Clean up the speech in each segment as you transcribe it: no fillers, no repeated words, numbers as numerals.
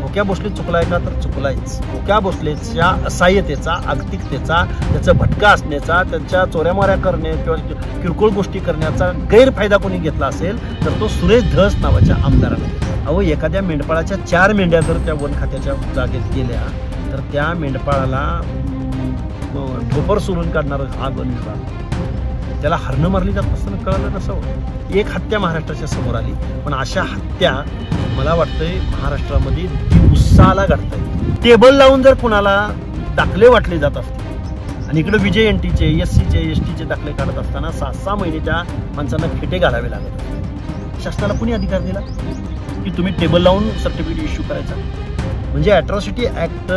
भोक्या भोसले चुकलाय का तर चुकलायच. भोक्या भोसलेच्या असहाय्यतेचा, अगतिकतेचा, त्याचं भटका असण्याचा, त्यांच्या चोऱ्यामाऱ्या करणे किंवा किरकोळ गोष्टी करण्याचा गैरफायदा कोणी घेतला असेल तर तो सुरेश धस नावाच्या आमदाराने. अहो, एखाद्या मेंढपाळाच्या 4 मेंढ्या जर त्या वन खात्याच्या जागेत गेल्या तर त्या मेंढपाळाला ढोपर सोडून काढणार हा वन विभाग. त्याला हरणं मारली जात असताना कळालं नसावं. एक हत्या महाराष्ट्राच्या समोर आली, पण अशा हत्या मला वाटतंय महाराष्ट्रामध्ये दिवसाला घडतायत. टेबल लावून जर कुणाला दाखले वाटले जात असतील आणि इकडे विजय एनटीचे, एससीचे, एसटीचे दाखले काढत असताना 6-6 महिने त्या माणसांना खेटे घालावे लागत असतात. शासनाला कुणी अधिकार दिला की तुम्ही टेबल लावून सर्टिफिकेट इश्यू करायचा? म्हणजे अॅट्रॉसिटी ॲक्ट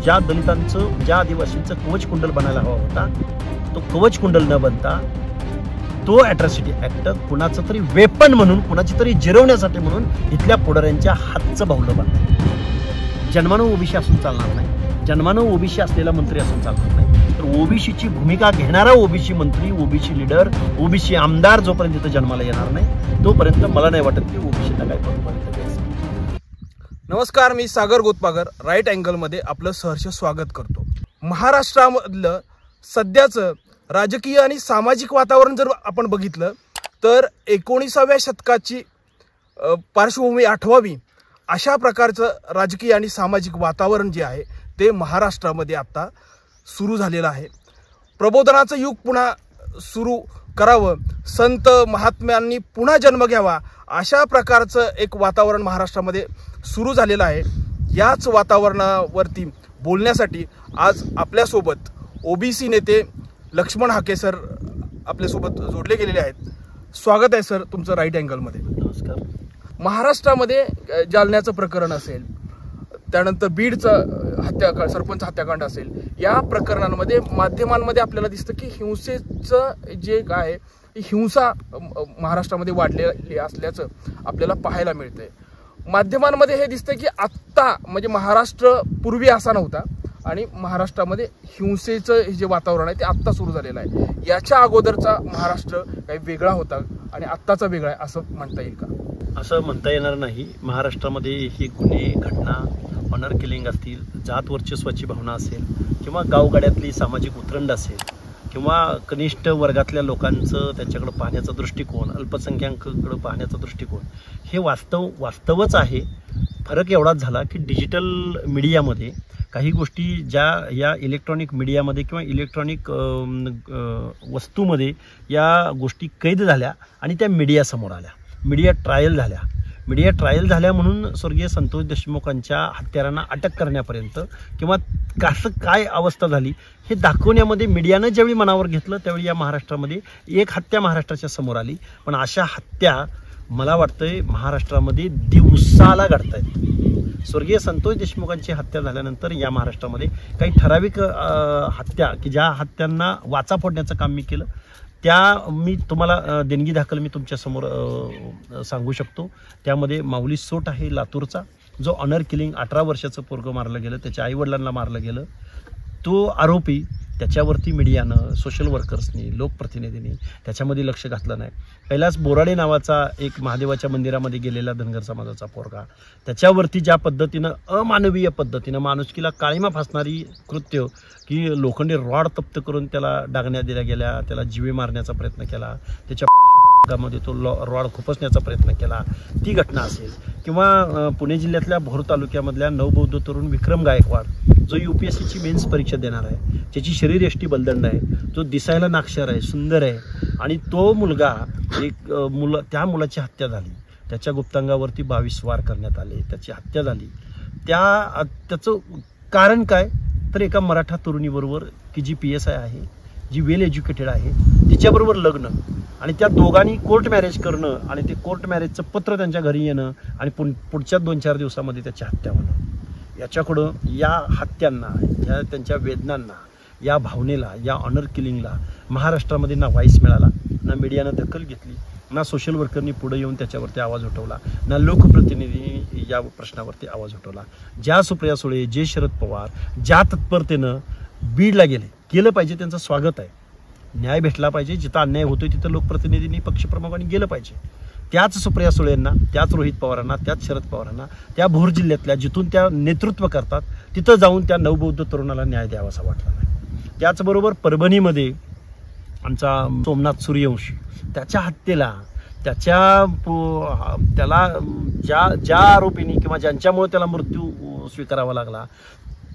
ज्या दलितांचं, ज्या आदिवासींचं कवच कुंडल बनायला हवा होता तो कवच कुंडल न बनता तो अॅट्रॉसिटी ॲक्ट कुणाचं तरी वेपन म्हणून, कुणाची तरी जिरवण्यासाठी म्हणून इथल्या पुढाऱ्यांच्या हातचं बाहुलं बनलं. जन्मानं ओबीसी असून चालणार नाही, जन्मानं ओबीसी असलेला मंत्री असून चालणार नाही, तर ओबीसीची भूमिका घेणारा ओबीसी मंत्री, ओबीसी लीडर, ओबीसी आमदार जोपर्यंत इथं जन्माला येणार नाही तोपर्यंत मला नाही वाटत की ओबीसीला काय पर्यंत घ्यायचं. नमस्कार, मी सागर गोतपागर राईट अँगलमध्ये आपलं सहर्ष स्वागत करतो. महाराष्ट्रामधलं सध्याचं राजकीय आणि सामाजिक वातावरण जर आपण बघितलं तर 19व्या शतकाची पार्श्वभूमी आठवावी अशा प्रकारचं राजकीय आणि सामाजिक वातावरण जे आहे ते महाराष्ट्रामध्ये आता सुरू झालेलं आहे. प्रबोधनाचं युग पुन्हा सुरू करावं, संत महात्म्यांनी पुन्हा जन्म घ्यावा अशा प्रकारचं एक वातावरण महाराष्ट्रामध्ये सुरू झालेलं आहे. याच वातावरणावरती बोलण्यासाठी आज आपल्यासोबत ओबीसी नेते लक्ष्मण हाके सर आपल्यासोबत जोडले गेलेले आहेत. स्वागत आहे सर तुमचं राईट अँगलमध्ये. नमस्कार. महाराष्ट्रामध्ये जालन्याचं प्रकरण असेल, त्यानंतर बीडचं सरपंच हत्याकांड असेल, या प्रकरणांमध्ये माध्यमांमध्ये आपल्याला दिसतं की हिंसेचं जे काय ही हिंसा महाराष्ट्रामध्ये वाढलेली असल्याचं आपल्याला पाहायला मिळतंय. माध्यमांमध्ये हे दिसतंय की आत्ता म्हणजे महाराष्ट्र पूर्वी असा नव्हता आणि महाराष्ट्रामध्ये हिंसेचं जे वातावरण आहे ते आत्ता सुरू झालेलं आहे. याच्या अगोदरचा महाराष्ट्र काही वेगळा होता आणि आत्ताचा वेगळा आहे असं म्हणता येईल का? असं म्हणता येणार नाही. महाराष्ट्रामध्ये ही गुन्हे, घटना, ऑनर किलिंग असतील, जात वर्चस्वाची भावना असेल किंवा गावगाड्यातली सामाजिक उतरंड असेल किंवा कनिष्ठ वर्गातल्या लोकांचं त्यांच्याकडं पाहण्याचा दृष्टिकोन, अल्पसंख्याकांकडं पाहण्याचा दृष्टिकोन हे वास्तवच आहे. फरक एवढाच झाला की डिजिटल मीडियामध्ये काही गोष्टी ज्या या इलेक्ट्रॉनिक मीडियामध्ये किंवा इलेक्ट्रॉनिक वस्तूमध्ये या गोष्टी कैद झाल्या आणि त्या मीडियासमोर आल्या, मीडिया ट्रायल झाल्या म्हणून स्वर्गीय संतोष देशमुखांच्या हत्यारांना अटक करण्यापर्यंत किंवा कसं काय अवस्था झाली हे दाखवण्यामध्ये मीडियानं ज्यावेळी मनावर घेतलं त्यावेळी या महाराष्ट्रामध्ये एक हत्या महाराष्ट्राच्या समोर आली. पण अशा हत्या मला वाटतंय महाराष्ट्रामध्ये दिवसाला घडतायत. स्वर्गीय संतोष देशमुखांची हत्या झाल्यानंतर या महाराष्ट्रामध्ये काही ठराविक हत्या की ज्या हत्यांना वाचा फोडण्याचं काम मी केलं त्या मी तुम्हाला देणगी दाखल मी तुमच्यासमोर सांगू शकतो. त्यामध्ये माऊली सोट आहे लातूरचा, जो ऑनर किलिंग 18 वर्षाचं पोरगं मारलं गेलं, त्याच्या आईवडिलांना मारलं गेलं, तो आरोपी त्याच्यावरती मीडियानं, सोशल वर्कर्सनी, लोकप्रतिनिधींनी त्याच्यामध्ये लक्ष घातलं नाही. कैलास बोराडे नावाचा एक महादेवाच्या मंदिरामध्ये गेलेला धनगर समाजाचा पोरगा, त्याच्यावरती ज्या पद्धतीनं अमानवीय पद्धतीनं माणुसकीला काळीमा फासणारी कृत्य की लोखंडी रॉड तप्त करून त्याला डागण्यात दिल्या गेल्या, त्याला जीवे मारण्याचा प्रयत्न केला, त्याच्या मध्ये तो रॉड खुपसण्याचा प्रयत्न केला, ती घटना असेल किंवा पुणे जिल्ह्यातल्या भोर तालुक्यामधल्या नवबौद्ध तरुण विक्रम गायकवाड जो UPSCची मेन्स परीक्षा देणार आहे, त्याची शरीरयष्टी बलदंड आहे, जो दिसायला नाक्षर आहे, सुंदर आहे आणि तो मुलगा त्या मुलाची हत्या झाली, त्याच्या गुप्तांगावरती 22 वार करण्यात आले, त्याची हत्या झाली. त्याचं कारण काय तर एका मराठा तरुणीबरोबर की जी PSI आहे, जी वेल एज्युकेटेड आहे, तिच्याबरोबर लग्न आणि त्या दोघांनी कोर्ट मॅरेज करणं आणि ते कोर्ट मॅरेजचं पत्र त्यांच्या घरी येणं आणि पुढच्या 2-4 दिवसामध्ये त्याची हत्या होणं. याच्याकडं या हत्यांना, या त्यांच्या वेदनांना, या भावनेला, या ऑनर किलिंगला महाराष्ट्रामध्ये ना व्हाईस मिळाला, ना मीडियानं दखल घेतली, ना सोशल वर्करनी पुढे येऊन त्याच्यावरती आवाज उठवला, ना लोकप्रतिनिधींनी या प्रश्नावरती आवाज उठवला. ज्या सुप्रिया सुळे, जे शरद पवार ज्या तत्परतेनं बीडला गेलं पाहिजे, त्यांचं स्वागत आहे. न्याय भेटला पाहिजे, जिथं अन्याय होतोय तिथं लोकप्रतिनिधींनी, पक्षप्रमुखांनी गेलं पाहिजे. त्याच सुप्रिया सुळेंना, त्याच रोहित पवारांना, त्याच शरद पवारांना, त्या भोर जिल्ह्यातल्या जिथून त्या नेतृत्व करतात तिथं जाऊन त्या नवबौद्ध तरुणाला न्याय द्यावासा वाटला नाही. त्याचबरोबर परभणीमध्ये आमचा सोमनाथ सूर्यवंशी, त्याच्या हत्येला त्याला ज्या आरोपींनी किंवा ज्यांच्यामुळे त्याला मृत्यू स्वीकारावा लागला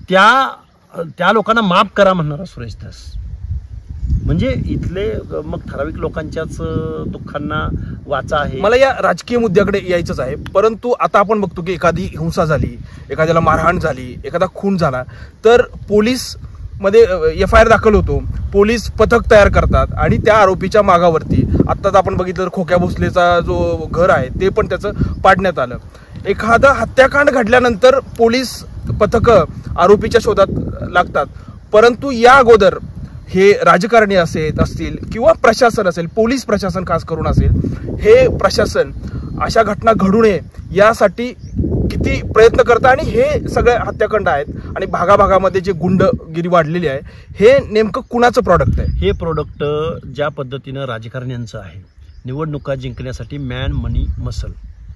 त्या लोकांना माफ करा म्हणणारा सुरेश धस. म्हणजे इथले मग ठराविक लोकांच्याच दुःखांना वाचा आहे. मला या राजकीय मुद्द्याकडे यायचंच आहे, परंतु आता आपण बघतो की एखादी हिंसा झाली, एखाद्याला मारहाण झाली, एखादा खून झाला तर पोलीस मध्ये FIR दाखल होतो, पोलीस पथक तयार करतात आणि त्या आरोपीच्या मागावरती आत्ताच आपण बघितलं खोक्या भोसलेचा जो घर आहे ते पण त्याचं पाडण्यात आलं. एखादा हत्याकांड घडल्यानंतर पोलीस पथक आरोपीच्या शोधात लागतात, परंतु या अगोदर हे राजकारणी असतील किंवा प्रशासन असेल, पोलीस प्रशासन खास करून असेल, हे प्रशासन अशा घटना घडू नये यासाठी किती प्रयत्न करतं आणि हे सगळे हत्याकांड आहेत आणि भागाभागामध्ये जे गुंडगिरी वाढलेली आहे हे नेमकं कुणाचं प्रॉडक्ट आहे? हे प्रोडक्ट ज्या पद्धतीनं राजकारण्यांचं आहे, निवडणुका जिंकण्यासाठी मॅन, मनी, मसल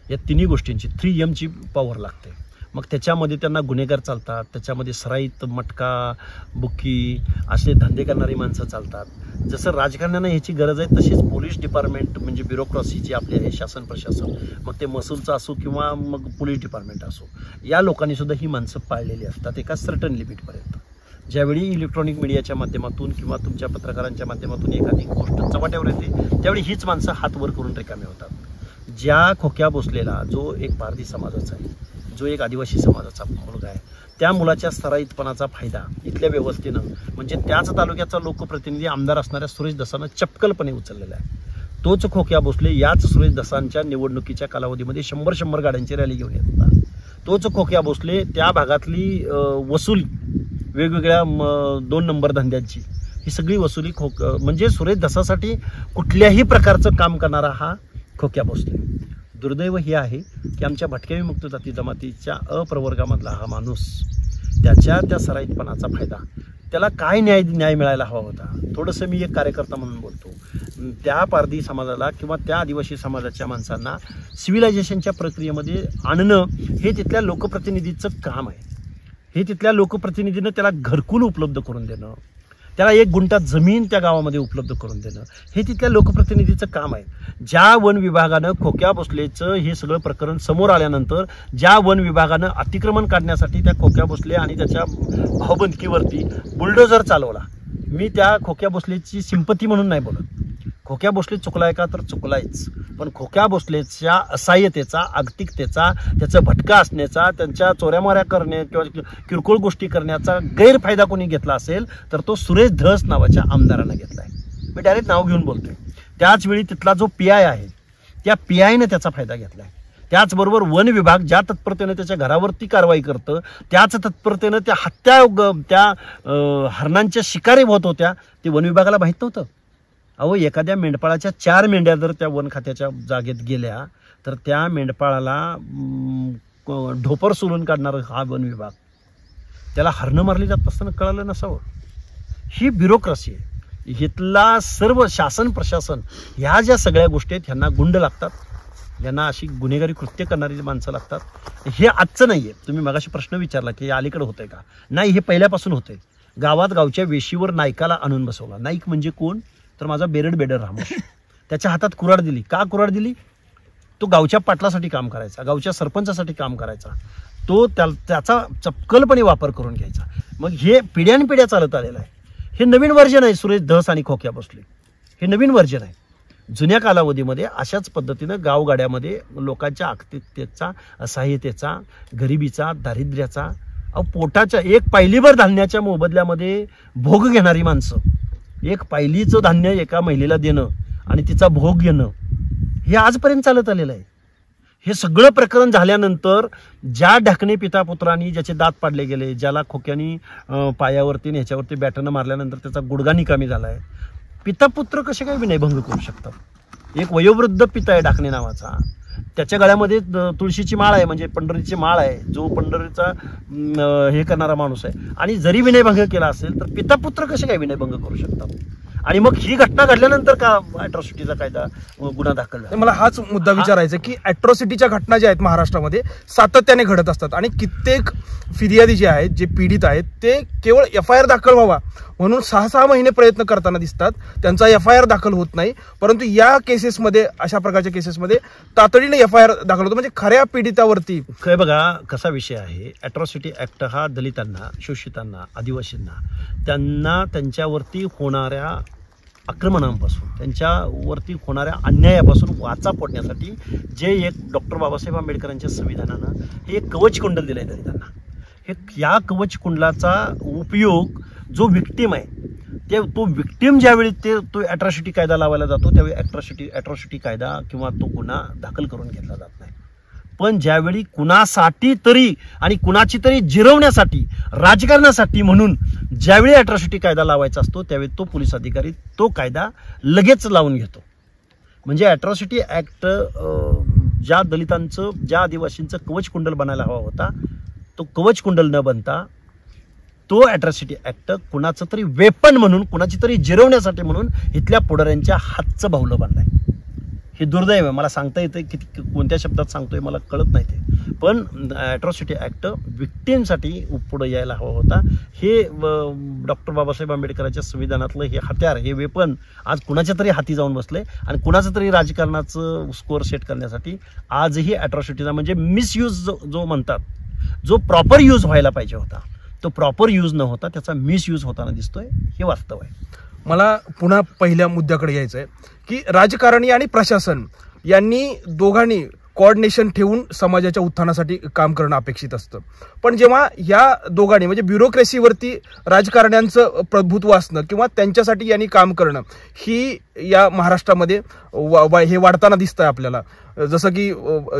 या तिन्ही गोष्टींची 3Mची पॉवर लागते. मग त्याच्यामध्ये त्यांना गुन्हेगार चालतात, त्याच्यामध्ये सराईत, मटका, बुक्की असे धंदे करणारी माणसं चालतात. जसं राजकारण्यांना ह्याची गरज आहे तशीच पोलीस डिपार्टमेंट म्हणजे ब्युरोक्रॉसी जी आपली आहे, शासन प्रशासन, मग ते महसूलचं असो किंवा मग पोलीस डिपार्टमेंट असो, या लोकांनी सुद्धा ही माणसं पाळलेली असतात एका सर्टन लिमिटपर्यंत. ज्यावेळी इलेक्ट्रॉनिक मीडियाच्या माध्यमातून किंवा तुमच्या पत्रकारांच्या माध्यमातून एखादी गोष्ट चव्हाट्यावर येते त्यावेळी हीच माणसं हात वर करून रिकामे होतात. ज्या खोक्या भोसलेला, जो एक पारधी समाजाचा आहे, जो एक आदिवासी समाजाचा मुलगा आहे, त्या मुलाच्या सराईतपणाचा फायदा इथल्या व्यवस्थेनं म्हणजे त्याच तालुक्याचा लोकप्रतिनिधी आमदार असणाऱ्या सुरेश धसानं चपकलपणे उचललेला आहे. तोच खोक्या भोसले याच सुरेश धसांच्या निवडणुकीच्या कालावधीमध्ये 100 गाड्यांची रॅली घेऊन येत होता. तोच खोक्या भोसले त्या भागातली वसुली वेगवेगळ्या 2 नंबर धंद्यांची ही सगळी वसुली म्हणजे सुरेश धसासाठी कुठल्याही प्रकारचं काम करणारा हा खोक्या भोसले. दुर्दैव हे आहे की आमच्या भटक्या विमुक्त जाती जमातीच्या अप्रवर्गामधला हा माणूस त्या सराईतपणाचा फायदा, त्याला काय न्याय मिळायला हवा होता. थोडंसं मी एक कार्यकर्ता म्हणून बोलतो, त्या पारधी समाजाला किंवा त्या आदिवासी समाजाच्या माणसांना सिव्हिलायझेशनच्या प्रक्रियेमध्ये आणणं हे तिथल्या लोकप्रतिनिधीचं काम आहे. हे तिथल्या लोकप्रतिनिधीनं त्याला घरकुल उपलब्ध करून देणं, त्याला 1 गुंठा जमीन त्या गावामध्ये उपलब्ध करून देणं हे तिथल्या लोकप्रतिनिधीचं काम आहे. ज्या वन विभागानं खोक्या भोसलेचं हे सगळं प्रकरण समोर आल्यानंतर ज्या वन विभागानं अतिक्रमण काढण्यासाठी त्या खोक्या भोसले आणि त्याच्या भाऊबंदकीवरती बुलडोझर चालवला, मी त्या खोक्या भोसलेची सिंपती म्हणून नाही बोलत. खोक्या भोसले चुकलाय का तर चुकलायच, पण खोक्या भोसलेच्या असहाय्यतेचा, आर्थिकतेचा, त्याचं भटका असण्याचा, त्यांच्या चोऱ्यामाऱ्या करणे किंवा किरकोळ गोष्टी करण्याचा गैरफायदा कोणी घेतला असेल तर तो सुरेश धस नावाच्या आमदारानं घेतला आहे. मी डायरेक्ट नाव घेऊन बोलतोय. त्याचवेळी तिथला जो PI आहे त्या PIनं त्याचा फायदा घेतला आहे. त्याचबरोबर वन विभाग ज्या तत्परतेनं त्याच्या घरावरती कारवाई करतं, त्याच तत्परतेनं त्या हरणांच्या शिकारी होत होत्या ते वन विभागाला माहीत नव्हतं. अहो, एखाद्या मेंढपाळाच्या 4 मेंढ्या जर त्या वन खात्याच्या जागेत गेल्या तर त्या मेंढपाळाला ढोपर सोलून काढणारा हा वन विभाग, त्याला हरणं मारली जात असताना कळालं नसावं. ही ब्युरोक्रसी आहे. इथला सर्व शासन प्रशासन ह्या ज्या सगळ्या गोष्टी आहेत ह्यांना गुंड लागतात, यांना अशी गुन्हेगारी कृत्य करणारी माणसं लागतात. हे आजचं नाही आहे. तुम्ही मगाशी प्रश्न विचारला की अलीकडे होतंय का? नाही, हे पहिल्यापासून होतंय. गावच्या वेशीवर नाईकाला आणून बसवला. नाईक म्हणजे कोण तर माझा बेडर रामोश. त्याच्या हातात कुऱ्हाड दिली. का कुऱ्हाड दिली? तो गावच्या पाटलासाठी काम करायचा, गावच्या सरपंचासाठी काम करायचा, तो त्याचा चपकलपणे वापर करून घ्यायचा. मग हे पिढ्यानपिढ्या चालत आलेलं आहे. हे नवीन वर्जन आहे सुरेश धस आणि खोक्या भोसले, हे नवीन वर्जन आहे. जुन्या कालावधीमध्ये अशाच पद्धतीनं गावगाड्यामध्ये लोकांच्या आर्थिकतेचा, असहाय्यतेचा, गरिबीचा, दारिद्र्याचा, पोटाच्या 1 पायलीभर धान्याच्या मोबदल्यामध्ये भोग घेणारी माणसं, 1 पायलीचं धान्य एका महिलेला देणं आणि तिचा भोग घेणं हे आजपर्यंत चालत आलेलं आहे. हे सगळं प्रकरण झाल्यानंतर ज्या ढाकणे पिता पुत्रांनी ज्याचे दात पाडले गेले, ज्याला खोक्यानी पायावरती ह्याच्यावरती बॅटनं मारल्यानंतर त्याचा गुडघा निकामी झाला आहे, पिता पुत्र कसे काय विनयभंग करू शकतात? एक वयोवृद्ध पिता आहे ढाकणे नावाचा, त्याच्या गळ्यामध्ये तुळशीची माळ आहे, म्हणजे पंढरीची माळ आहे, जो पंढरीचा हे करणारा माणूस आहे, आणि जरी विनयभंग केला असेल तर पिता पुत्र कसे काय विनयभंग करू शकतात? आणि मग ही घटना घडल्यानंतर का अॅट्रॉसिटीचा कायदा गुन्हा दाखल झाला? मला हाच मुद्दा विचारायचा की अॅट्रॉसिटीच्या घटना ज्या आहेत महाराष्ट्रामध्ये सातत्याने घडत असतात आणि कित्येक फिर्यादी जे आहेत, जे पीडित आहेत, ते केवळ FIR दाखल व्हावा म्हणून 6 महिने प्रयत्न करताना दिसतात. त्यांचा FIR दाखल होत नाही. परंतु या केसेसमध्ये, अशा प्रकारच्या केसेसमध्ये तातडीने FIR दाखल होतो. म्हणजे खऱ्या पीडितावरती काय बघा कसा विषय आहे. अॅट्रॉसिटी ऍक्ट हा दलितांना, शोषितांना, आदिवासींना त्यांना त्यांच्यावरती होणाऱ्या आक्रमणांपासून, त्यांच्यावरती होणाऱ्या अन्यायापासून वाचा फोडण्यासाठी जे एक डॉक्टर बाबासाहेब आंबेडकरांच्या संविधानानं हे एक कवच कुंडल दिलं आहे दलितांना. हे या कवच कुंडलाचा उपयोग जो विक्टीम आहे तो विक्टीम ज्यावेळी तो अॅट्रॉसिटी कायदा लावायला जातो त्यावेळी अॅट्रॉसिटी कायदा किंवा तो गुन्हा दाखल करून घेतला जात नाही. पण ज्यावेळी कुणासाठी तरी आणि कुणाची तरी जिरवण्यासाठी, राजकारणासाठी म्हणून ज्यावेळी अॅट्रॉसिटी कायदा लावायचा असतो त्यावेळी तो पोलीस अधिकारी तो कायदा लगेच लावून घेतो. म्हणजे अॅट्रॉसिटी ऍक्ट ज्या दलितांचं, ज्या आदिवासींचं कवच कुंडल बनायला हवा होता तो कवच कुंडल न बनता तो अॅट्रॉसिटी ऍक्ट कुणाचं तरी वेपन म्हणून, कुणाची तरी जिरवण्यासाठी म्हणून इथल्या पुढाऱ्यांच्या हातचं बाहुलं बनलंय. हे दुर्दैव आहे. मला सांगता येतं किती कोणत्या शब्दात सांगतोय मला कळत नाही ते. पण अॅट्रॉसिटी ऍक्ट विक्टीमसाठी पुढे यायला हवा होता. हे डॉक्टर बाबासाहेब आंबेडकरांच्या संविधानातलं हे हत्यार, हे वेपन आज कुणाच्या तरी हाती जाऊन बसले आणि कुणाचं तरी राजकारणाचं स्कोअर सेट करण्यासाठी आजही अॅट्रॉसिटीचा म्हणजे मिसयूज जो म्हणतात, जो प्रॉपर यूज व्हायला पाहिजे होता तो प्रॉपर यूज न होता त्याचा मिसयूज होताना दिसतोय. हे वास्तव आहे. मला पुन्हा पहिल्या मुद्द्याकडे यायचं आहे की राजकारणी आणि प्रशासन यांनी दोघांनी कोऑर्डिनेशन ठेवून समाजाच्या उत्थानासाठी काम करणं अपेक्षित असतं. पण जेव्हा या दोघांनी म्हणजे ब्युरोक्रेसीवरती राजकारण्यांचं प्रभुत्व असणं किंवा त्यांच्यासाठी यांनी काम करणं ही या महाराष्ट्रामध्ये हे वाढताना दिसतंय आपल्याला. जसं की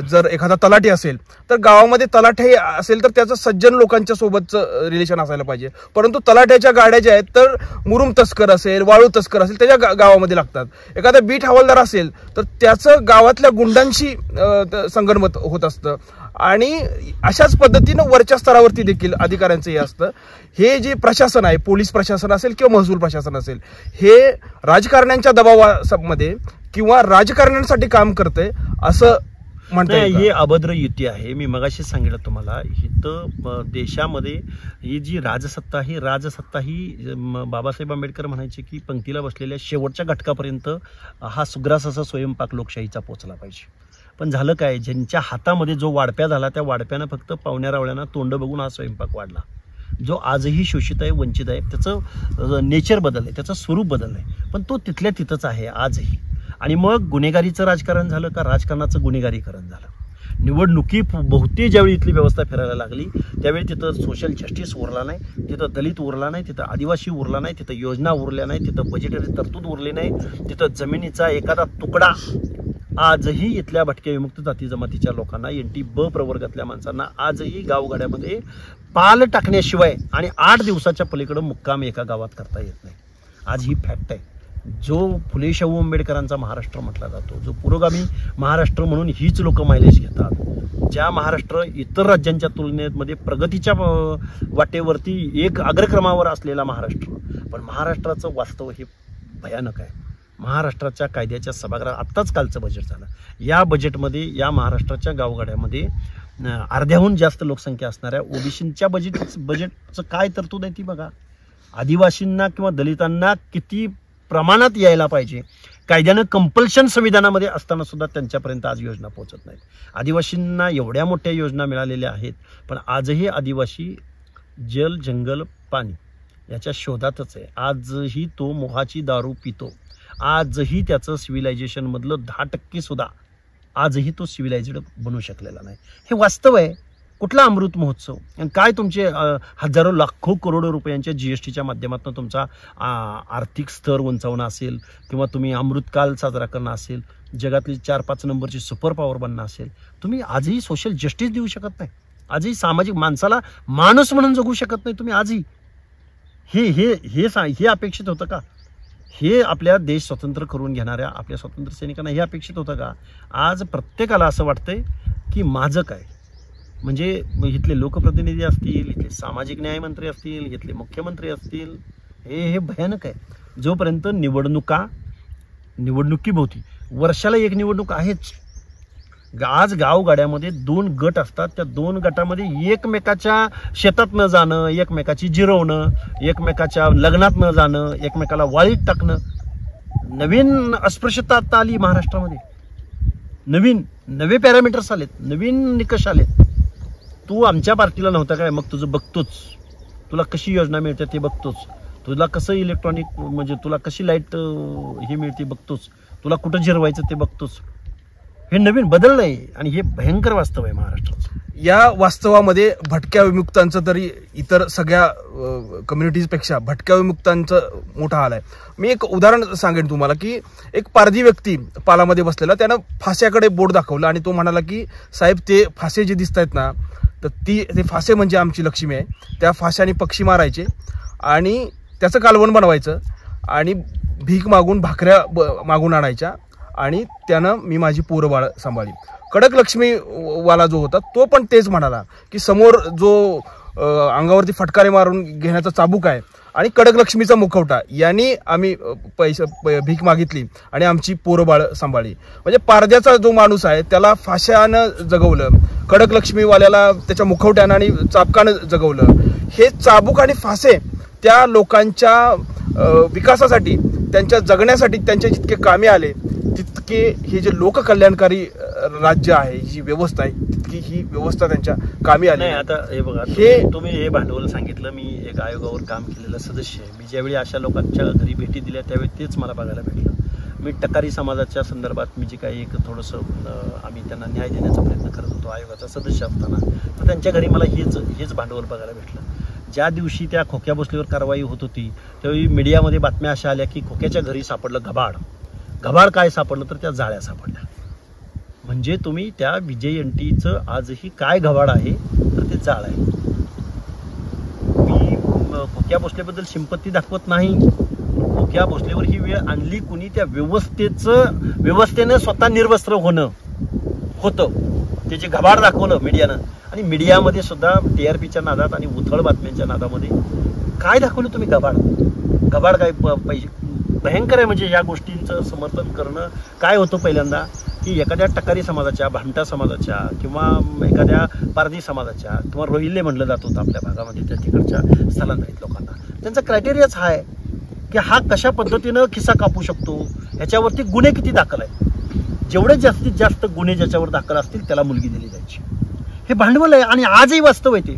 जर एखादा तलाठी असेल तर गावामध्ये तलाठी असेल तर त्याचं सज्जन लोकांच्या सोबतचं रिलेशन असायला पाहिजे. परंतु तलाट्याच्या गाड्या ज्या आहेत तर मुरुम तस्कर असेल, वाळू तस्कर असेल त्याच्या गावामध्ये लागतात. एखादा बीट हवालदार असेल तर त्याचं गावातल्या गुंडांशी संगनमत होत असतं. आणि अशाच पद्धतीनं वरच्या स्तरावरती देखील अधिकाऱ्यांचं हे असतं. हे जे प्रशासन आहे, पोलीस प्रशासन असेल किंवा महसूल प्रशासन असेल, हे राजकारण्यांच्या दबावामध्ये किंवा राजकारण्यांसाठी काम करते असं म्हणता येईल. हे अभद्र युती आहे. मी मगाशी सांगितलं तुम्हाला, इथं देशामध्ये ही जी राजसत्ता ही बाबासाहेब आंबेडकर म्हणायचे की पंक्तीला बसलेल्या शेवटच्या घटकापर्यंत हा सुग्रास असा स्वयंपाक लोकशाहीचा पोचला पाहिजे. पण झालं काय, ज्यांच्या हातामध्ये जो वाढप्या झाला त्या वाढप्यानं फक्त पाहुण्या रावळ्यांना तोंड बघून हा स्वयंपाक वाढला. जो आजही शोषित आहे, वंचित आहे, त्याचं नेचर बदललंय, त्याचं स्वरूप बदललंय, पण तो तिथल्या तिथंच आहे आजही. आणि मग गुन्हेगारीचं राजकारण झालं का राजकारणाचं गुन्हेगारीकरण झालं. निवडणुकी भोवती ज्यावेळी इथली व्यवस्था फिरायला लागली त्यावेळी तिथं सोशल जस्टिस उरला नाही, तिथं दलित उरला नाही, तिथं आदिवासी उरला नाही, तिथं योजना उरल्या नाही, तिथं बजेटरी तरतूद उरली नाही, तिथं जमिनीचा एखादा तुकडा आजही इथल्या भटक्या विमुक्त जाती जमातीच्या लोकांना, NT-ब प्रवर्गातल्या माणसांना आजही गावगाड्यामध्ये पाल टाकण्याशिवाय आणि 8 दिवसाच्या पलीकडे मुक्काम एका गावात करता येत नाही. आज ही फॅक्ट आहे. जो फुले शाहू आंबेडकरांचा महाराष्ट्र म्हटला जातो, जो पुरोगामी महाराष्ट्र म्हणून हीच लोक मायलेज घेतात, ज्या महाराष्ट्र इतर राज्यांच्या तुलनेमध्ये प्रगतीच्या वाटेवरती एक अग्रक्रमावर असलेला महाराष्ट्र, पण महाराष्ट्राचं वास्तव हे भयानक आहे. महाराष्ट्राच्या कायद्याच्या सभागृहात आत्ताच कालचं बजेट झालं. या बजेटमध्ये या महाराष्ट्राच्या गावगाड्यामध्ये अर्ध्याहून जास्त लोकसंख्या असणाऱ्या ओबीसींच्या बजेटचं काय तरतूद आहे ती बघा. आदिवासींना किंवा दलितांना किती प्रमाणात यायला पाहिजे, कायद्यानं कंपल्शन संविधानामध्ये असताना सुद्धा त्यांच्यापर्यंत आज योजना पोहोचत नाहीत. आदिवासींना एवढ्या मोठ्या योजना मिळालेल्या आहेत, पण आजही आदिवासी जल, जंगल, पाणी याच्या शोधातच आहे. आजही तो मोहाची दारू पितो. आजही त्याचं सिव्हिलायझेशनमधलं 10% सुद्धा आजही तो सिव्हिलायझेड बनू शकलेला नाही. हे वास्तव आहे. कुठला अमृत महोत्सव आणि काय तुमचे हजारो लाखो करोडो रुपयांच्या GSTच्या माध्यमातून तुमचा आर्थिक स्तर उंचावणं असेल किंवा तुम्ही अमृतकाल साजरा करणं असेल, जगातली 4-5 नंबरची सुपर पॉवर बनणं असेल, तुम्ही आजही सोशल जस्टिस देऊ शकत नाही. आजही सामाजिक माणसाला माणूस म्हणून जगू शकत नाही तुम्ही आजही. हे अपेक्षित होतं का? हे आपल्या देश स्वतंत्र करून घेणाऱ्या आपल्या स्वातंत्र्य सैनिकांना हे अपेक्षित होतं का? आज प्रत्येकाला असं वाटतंय की माझं काय, म्हणजे इथले लोकप्रतिनिधी असतील, इथले सामाजिक न्यायमंत्री असतील, इथले मुख्यमंत्री असतील, हे भयानक आहे. जोपर्यंत निवडणुकीभोवती वर्षाला एक निवडणूक आहेच. आज गावगाड्यामध्ये 2 गट असतात, त्या 2 गटामध्ये एकमेकाच्या शेतात न जाणं, एकमेकाची जिरवणं, एकमेकाच्या लग्नात न जाणं, एकमेकाला वाळीत टाकणं. नवीन अस्पृश्यता आता आली महाराष्ट्रामध्ये. नवे पॅरामीटर्स आलेत, नवीन निकष आलेत. तू आमच्या पार्टीला नव्हता काय, मग तुझं बघतोच. तुला कशी योजना मिळते ते बघतोच. तुला कसं इलेक्ट्रॉनिक म्हणजे तुला कशी लाईट हे मिळते बघतोच. तुला कुठं जिरवायचं ते बघतोच. हे नवीन बदललंय आणि हे भयंकर वास्तव आहे महाराष्ट्राचं. या वास्तवामध्ये भटक्या विमुक्तांचं तरी इतर सगळ्या कम्युनिटीजपेक्षा भटक्या विमुक्तांचं मोठा हाल आहे. मी एक उदाहरण सांगेन तुम्हाला की एक पारधी व्यक्ती पालामध्ये बसलेला, त्यानं फास्याकडे बोट दाखवलं आणि तो म्हणाला की साहेब ते फासे जे दिसत आहेत ना, तर ते फासे म्हणजे आमची लक्ष्मी आहे. त्या फाश्याने पक्षी मारायचे आणि त्याचं कालवण बनवायचं आणि भीक मागून भाकऱ्या मागून आणायच्या आणि त्यानं मी माझी पोरं बाळ सांभाळली. कडक लक्ष्मीवाला जो होता तो पण तेच म्हणाला की समोर जो अंगावरती फटकारे मारून घेण्याचा चाबूक आहे आणि कडक लक्ष्मीचा मुखवटा यांनी आम्ही भीक मागितली आणि आमची पोरं बाळ सांभाळली. म्हणजे पारध्याचा जो माणूस आहे त्याला फाश्यानं जगवलं, कडक लक्ष्मीवाल्याला त्याच्या मुखवट्यानं आणि चाबकानं जगवलं. हे चाबूक आणि फासे त्या लोकांच्या विकासासाठी, त्यांच्या जगण्यासाठी त्यांच्या जितके कामी आले तितके हे जे लोककल्याणकारी राज्य आहे, जी व्यवस्था आहे, तितकी ही व्यवस्था त्यांच्या कामी आली. नाही आता हे बघा, तुम्ही हे भांडवल सांगितलं. मी एक आयोगावर काम केलेलं सदस्य आहे. मी ज्यावेळी अशा लोकांच्या घरी भेटी दिल्या त्यावेळी तेच मला बघायला भेटलं. मी टकारी समाजाच्या संदर्भात मी जे काही एक थोडंसं आम्ही त्यांना न्याय देण्याचा प्रयत्न करत होतो आयोगाचा सदस्य असताना, तर त्यांच्या घरी मला हेच भांडवल बघायला भेटलं. ज्या दिवशी त्या खोक्या भोसलेवर कारवाई होत होती त्यावेळी मीडियामध्ये बातम्या अशा आल्या की खोक्याच्या घरी सापडलं घबाड काय सापडलं तर त्या जाळ्या सापडल्या. म्हणजे तुम्ही त्या विजय एनटीचं आजही काय घबाड आहे तर ते जाळ आहे. मी खोक्या भोसलेबद्दल सिंपत्ती दाखवत नाही. खोक्या भोसलेवर ही वेळ आणली कुणी, त्या व्यवस्थेनं स्वतः निर्वस्त्र होणं होतं. त्याचे घबाड दाखवलं मीडियानं आणि मीडियामध्ये सुद्धा TRPच्या नादात आणि उथळ बातम्यांच्या नादामध्ये काय दाखवलं तुम्ही? घबाड काय पाहिजे? भयंकर आहे. म्हणजे या गोष्टींचं समर्थन करणं काय होतं पहिल्यांदा की एखाद्या टकारी समाजाच्या, भामटा समाजाच्या किंवा एखाद्या पारधी समाजाच्या किंवा रोहिले म्हणलं जात होतं आपल्या भागामध्ये त्या तिकडच्या स्थलांतरित लोकांना, त्यांचा क्रायटेरियाच हा आहे की हा कशा पद्धतीनं खिसा कापू शकतो, ह्याच्यावरती गुन्हे किती दाखल आहेत. जेवढे जास्तीत जास्त गुन्हे ज्याच्यावर दाखल असतील त्याला मुलगी दिली जायची. हे भांडवल आहे आणि आजही वास्तव आहे ते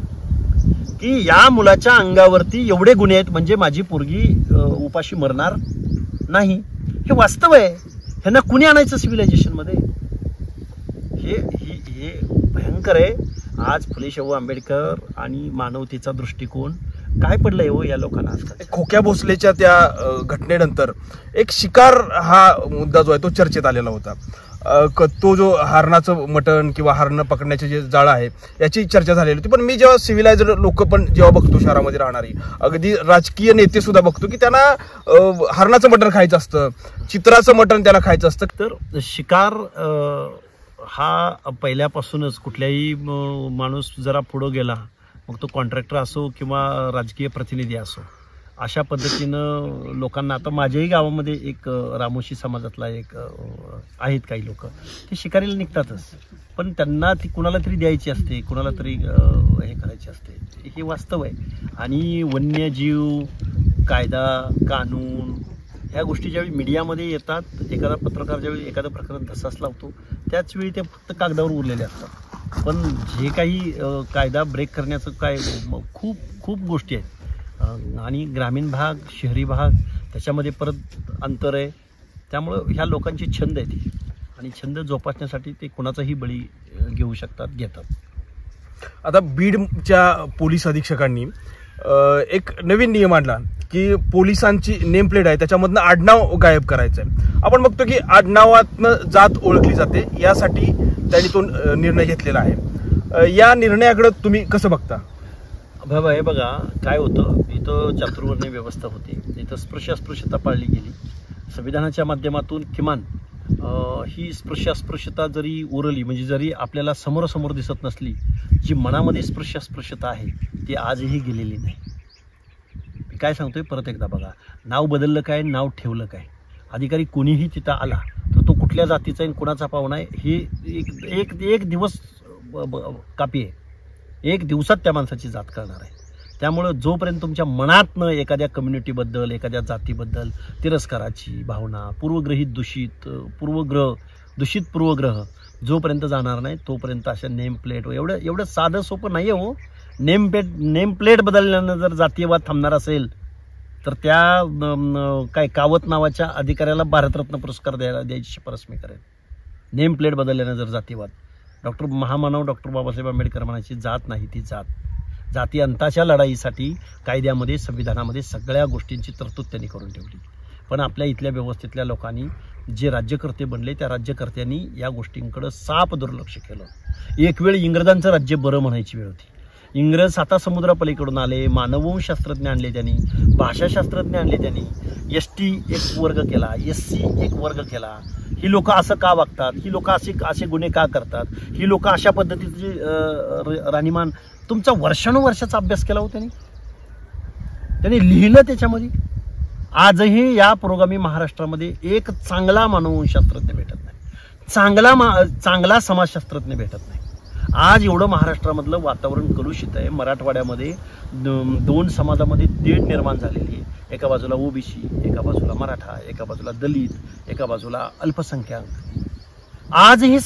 की या मुलाच्या अंगावरती एवढे गुन्हे आहेत म्हणजे माझी पोरगी उपाशी मरणार नाही. हे वास्तव आहे. ह्यांना कुणी आणायचं सिव्हिलायझेशनमध्ये? हे भयंकर आहे. आज फुले शाहू आंबेडकर आणि मानवतेचा दृष्टिकोन काय पडलंय हो या लोकांना आजकाल. खोक्या भोसलेच्या त्या घटनेनंतर एक शिकार हा मुद्दा जो आहे तो चर्चेत आलेला होता. तो जो हरणाचं मटण किंवा हरणं पकडण्याचे जे जाळं आहे याची चर्चा झालेली होती. पण मी जेव्हा सिव्हिलायझड लोक पण जेव्हा बघतो शहरामध्ये राहणारी, अगदी राजकीय नेते सुद्धा बघतो की त्यांना हरणाचं मटण खायचं असतं, चित्राचं मटण त्याला खायचं असतं. तर शिकार हा पहिल्यापासूनच कुठल्याही माणूस जरा पुढं गेला, मग तो कॉन्ट्रॅक्टर असो किंवा राजकीय प्रतिनिधी असो, अशा पद्धतीनं लोकांना, आता माझ्याही गावामध्ये एक रामोशी समाजातला एक आहेत काही लोक, ते शिकारीला निघतातच, पण त्यांना ती कुणाला तरी द्यायची असते, कुणाला तरी हे करायची असते. हे वास्तव आहे. आणि वन्यजीव, कायदा, कानून ह्या गोष्टी ज्यावेळी मीडियामध्ये येतात, एखादा पत्रकार ज्यावेळी एखादं प्रकरण धसास लावतो त्याच वेळी ते फक्त कागदावर उरलेले असतात. पण जे काही कायदा ब्रेक करण्याचं काय खूप खूप गोष्टी आहेत. आणि ग्रामीण भाग, शहरी भाग, त्याच्यामध्ये परत अंतर आहे. त्यामुळं ह्या लोकांची छंद आहे ती, आणि छंद जोपासण्यासाठी ते कुणाचाही बळी घेऊ शकतात, घेतात. आता बीडच्या पोलीस अधीक्षकांनी एक नवीन नियम आणला की पोलिसांची नेम प्लेट आहे त्याच्यामधनं आडनाव गायब करायचं आहे. आपण बघतो की आडनावातनं जात ओळखली जाते, यासाठी त्यांनी तो निर्णय घेतलेला आहे. या निर्णयाकडे तुम्ही कसं बघता? बाबा हे बघा काय होतं, इथं चातुर्वर्ण्य व्यवस्था होती, इथं अस्पृश्यता पाळली गेली. संविधानाच्या माध्यमातून किमान ही अस्पृश्यता जरी उरली, म्हणजे जरी आपल्याला समोरासमोर दिसत नसली, जी मनामध्ये अस्पृश्यता आहे ती आजही गेलेली नाही. काय सांगतोय परत एकदा बघा, नाव बदललं काय, नाव ठेवलं काय. अधिकारी कोणीही तिथं आला तर तो कुठल्या जातीचा आहे, कुणाचा पाहुणा आहे हे एक दिवस कापी आहे. एक दिवसात त्या माणसाची जात करणार आहे. त्यामुळं जोपर्यंत तुमच्या मनातनं एखाद्या कम्युनिटीबद्दल, एखाद्या जातीबद्दल तिरस्काराची भावना, दूषित पूर्वग्रह जोपर्यंत जाणार नाही तोपर्यंत अशा नेम प्लेट एवढं साधं सोपं नाही आहे हो. नेम प्लेट बदलल्यानं जर जातीयवाद थांबणार असेल तर त्या काय कावत नावाच्या अधिकाऱ्याला भारतरत्न पुरस्कार द्यायची शिफारस मी करेन. नेम प्लेट बदलल्यानं जर जातीवाद, महामानव डॉक्टर बाबासाहेब आंबेडकर म्हणायची जात नाही ती जाती अंताच्या लढाईसाठी कायद्यामध्ये, संविधानामध्ये सगळ्या गोष्टींची तरतूद त्यांनी करून ठेवली. पण आपल्या इथल्या व्यवस्थेतल्या लोकांनी जे राज्यकर्ते बनले त्या राज्यकर्त्यांनी या गोष्टींकडे साप दुर्लक्ष केलं. एक वेळ इंग्रजांचं राज्य बरं म्हणायची वेळ होती. इंग्रज सातासमुद्रापलीकडून आले, मानववंशशास्त्रज्ञ आणले त्यांनी, भाषाशास्त्रज्ञ आणले त्यांनी, ST एक वर्ग केला, SC एक वर्ग केला. ही लोक असं का वागतात, ही लोक असे गुन्हे का करतात, ही लोक अशा पद्धतीची राहणीमान, तुमचा वर्षानुवर्षाचा अभ्यास केला हो त्यांनी लिहिलं त्याच्यामध्ये. आजही या पुरोगामी महाराष्ट्रामध्ये एक चांगला मानववंशशास्त्रज्ञ भेटत नाही, चांगला समाजशास्त्रज्ञ भेटत नाही. आज एवढं महाराष्ट्रामधलं वातावरण कलुषित आहे. मराठवाड्यामध्ये 2 समाजामध्ये तेढ निर्माण झालेली आहे. एका बाजूला OBC, एका बाजूला मराठा, एका बाजूला दलित, एका बाजूला अल्पसंख्याक. आजही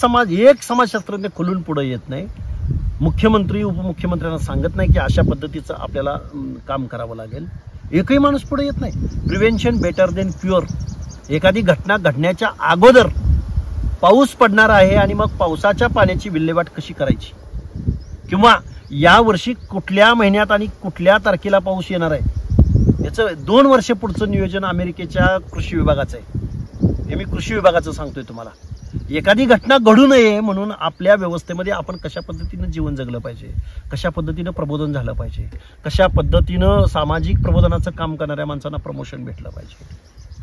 एक समाजशास्त्रज्ञ खुलून पुढे येत नाही. मुख्यमंत्री उपमुख्यमंत्र्यांना सांगत नाही की अशा पद्धतीचं आपल्याला काम करावं लागेल. एकही माणूस पुढे येत नाही. Prevention better than cure. एखादी घटना घडण्याच्या अगोदर पाऊस पडणार आहे आणि मग पावसाच्या पाण्याची विल्हेवाट कशी करायची, किंवा या वर्षी कुठल्या महिन्यात आणि कुठल्या तारखेला पाऊस येणार आहे याचं 2 वर्ष पुढचं नियोजन अमेरिकेच्या कृषी विभागाचं आहे. हे मी कृषी विभागाचं सांगतोय तुम्हाला. एखादी घटना घडू नये म्हणून आपल्या व्यवस्थेमध्ये आपण कशा पद्धतीनं जीवन जगलं पाहिजे, कशा पद्धतीनं प्रबोधन झालं पाहिजे, कशा पद्धतीनं सामाजिक प्रबोधनाचं काम करणाऱ्या माणसांना प्रमोशन भेटलं पाहिजे,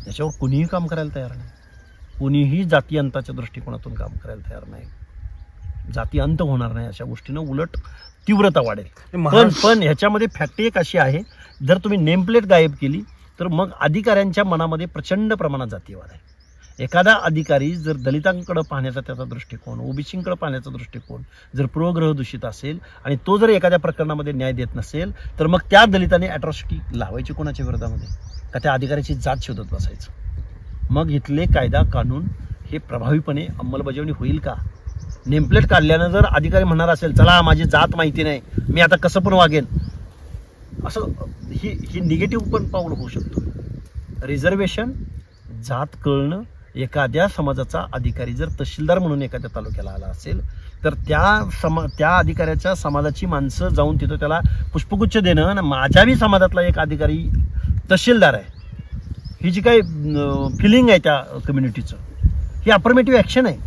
याच्यावर कुणीही काम करायला तयार नाही. कुणीही जाती अंताच्या दृष्टिकोनातून काम करायला तयार नाही. जाती अंत होणार नाही अशा गोष्टीनं, उलट तीव्रता वाढेल. पण ह्याच्यामध्ये फॅक्ट एक अशी आहे, जर तुम्ही नेमप्लेट गायब केली तर मग अधिकाऱ्यांच्या मनामध्ये प्रचंड प्रमाणात जातीयवाद आहे. एखादा अधिकारी जर दलितांकडे पाहण्याचा त्याचा दृष्टिकोन, OBCंकडे पाहण्याचा दृष्टिकोन जर पूर्वग्रह दूषित असेल आणि तो जर एखाद्या प्रकरणामध्ये न्याय देत नसेल तर मग त्या दलिताने अॅट्रॉसिटी लावायची कोणाच्या विरोधामध्ये, का त्या अधिकाऱ्याची जात शोधत बसायचं. मग इथले कायदा कानून हे प्रभावीपणे अंमलबजावणी होईल का? नेमप्लेट काढल्यानं जर अधिकारी म्हणणार असेल चला माझी जात माहिती नाही, मी आता कसं पण वागेन, असं ही निगेटिव्ह पण पाऊल होऊ शकतो. रिझर्वेशन, जात कळणं, एखाद्या समाजाचा अधिकारी जर तहसीलदार म्हणून एखाद्या तालुक्याला आला असेल तर त्या अधिकाऱ्याच्या समाजाची माणसं जाऊन तिथं त्याला पुष्पगुच्छ देणं, आणि माझ्याही समाजातला एक अधिकारी तहसीलदार आहे, ही जी काही फिलिंग आहे त्या कम्युनिटीचं, ही अफर्मेटिव्ह ॲक्शन आहे.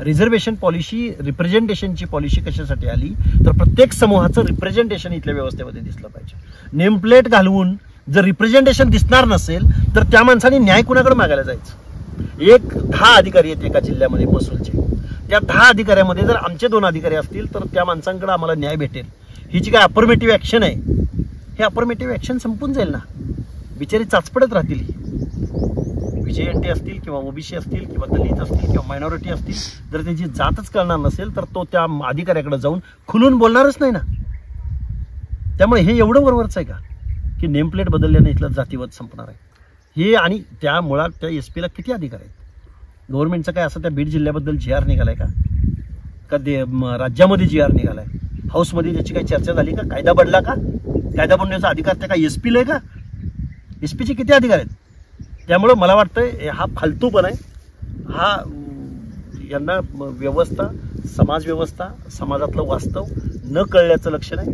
रिझर्वेशन पॉलिसी, रिप्रेझेंटेशनची पॉलिसी कशासाठी आली तर प्रत्येक समूहाचं रिप्रेझेंटेशन इथल्या व्यवस्थेमध्ये दिसलं पाहिजे. नेमप्लेट घालवून जर रिप्रेझेंटेशन दिसणार नसेल तर त्या माणसाने न्याय कुणाकडे मागायला जायचं. 10 अधिकारी आहेत एका जिल्ह्यामध्ये महसूलचे, त्या 10 अधिकाऱ्यामध्ये जर आमचे 2 अधिकारी असतील तर त्या माणसांकडे आम्हाला न्याय भेटेल. ही जी काय अफर्मेटिव्ह ॲक्शन आहे, हे अफर्मेटिव्ह ॲक्शन संपून जाईल ना, बिचारी चाचपडत राहतील. VJNT असतील किंवा OBC असतील किंवा दलित असतील किंवा मायनॉरिटी असतील, जर त्याची जातच कळणार नसेल तर तो त्या अधिकाऱ्याकडे जाऊन खुलून बोलणारच नाही ना. त्यामुळे हे एवढं बरोबरच आहे का की नेमप्लेट बदलल्याने इथला जातीवाद संपणार आहे हे? आणि त्या मुळात त्या SP ला किती अधिकार आहेत? गव्हर्नमेंटचं काय असं त्या बीड जिल्ह्याबद्दल GR निघालाय का? राज्यामध्ये GR निघालाय? हाऊसमध्ये त्याची काही चर्चा झाली का? कायदा बनला का? कायदा बनवण्याचा अधिकार त्या काय SP ला आहे का? SP चे किती अधिकार आहेत? त्यामुळं मला वाटतं हा फालतूपण आहे. हा यांना व्यवस्था, समाज व्यवस्था, समाजातलं वास्तव न कळल्याचं लक्षण आहे.